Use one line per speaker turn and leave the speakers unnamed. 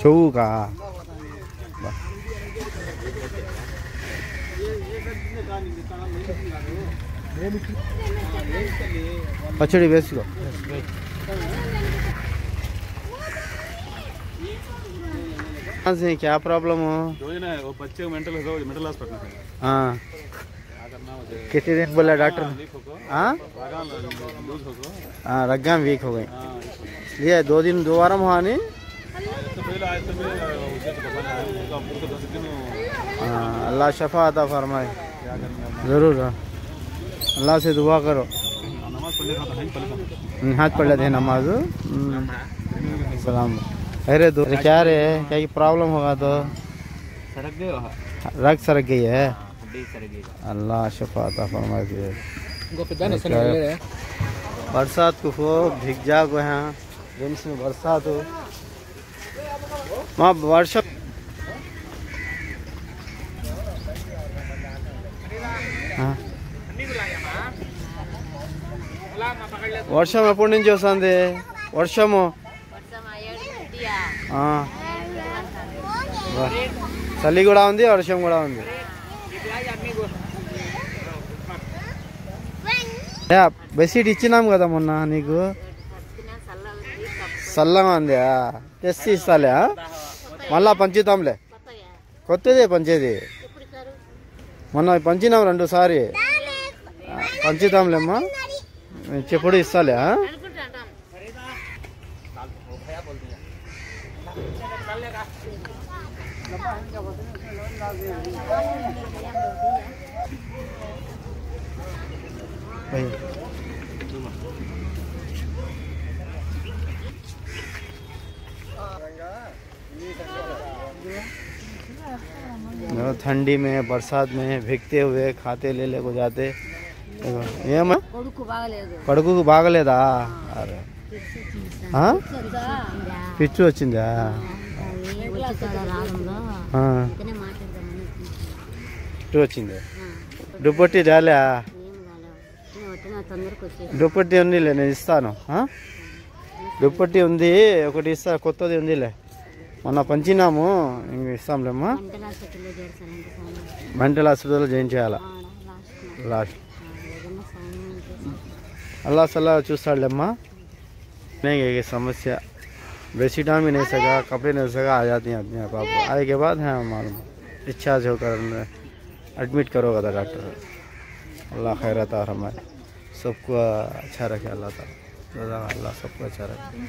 చెవు का पचड़ी वेसको से क्या प्रॉब्लम हो?
वो बच्चे को मेंटल हॉस्पिटल में।
हाँ कितने दिन बोला डॉक्टर? हाँ हाँ रग्गाम वीक हो गई। ये 2 दिन 2 वार हुआ नहीं। अल्लाह शफा अता फरमाए। ज़रूर अल्लाह से दुआ करो। हाथ पढ़ लेते हैं नमाज। सलाम। अरे दो क्या रे क्या की प्रॉब्लम होगा तो
सड़क गई
रग सड़क गई है।
सड़क गई
अल्लाह शफा अता फरमाए। बरसात को भीग जागो यहाँ जेम्स में बरसात हो माँ वर्षा వర్షం ఎప్పటి నుంచి వస్తుంది? వర్షము చలి కూడా ఉంది వర్షం కూడా ఉంది. బెడ్షీట్ ఇచ్చినాం కదా మొన్న నీకు చల్లగా ఉంది తెచ్చి ఇస్తాలే మళ్ళా పంచుతాంలే కొత్తదే పంచేది మొన్న పంచినాం 2 సారి పంచుతాంలేమ్మా చెప్పుడు ఇస్తాలే. ठंडी में बरसात में भीगते हुए खाते ले को जाते ఏమా కడుకు బాగలేదా? అరే పిచ్చు వచ్చిందా? పిచ్చు వచ్చింది. దుప్పట్టి రాలే? దుప్పట్టి ఉందిలే నేను ఇస్తాను. దుప్పట్టి ఉంది ఒకటి ఇస్తా కొత్తది ఉందిలే మొన్న పంచినాము ఇంక ఇస్తాంలేమ్మా. మెంటల్ హాస్పిటల్లో జాయిన్ చేయాలా लास्ट अल्लाह सल्लाह चूस्ताड़ेम्मा नहीं ये समस्या बेडशीटा भी नहीं सका कपड़े नहीं सका आ जाती हैं अपने आप आए के बाद हैं मालूम डिस्चार्ज होकर एडमिट करोगा था डॉक्टर। अल्लाह खैरत और हमारे सबको अच्छा रखे अल्लाह ताला अल्लाह सबको अच्छा रखे।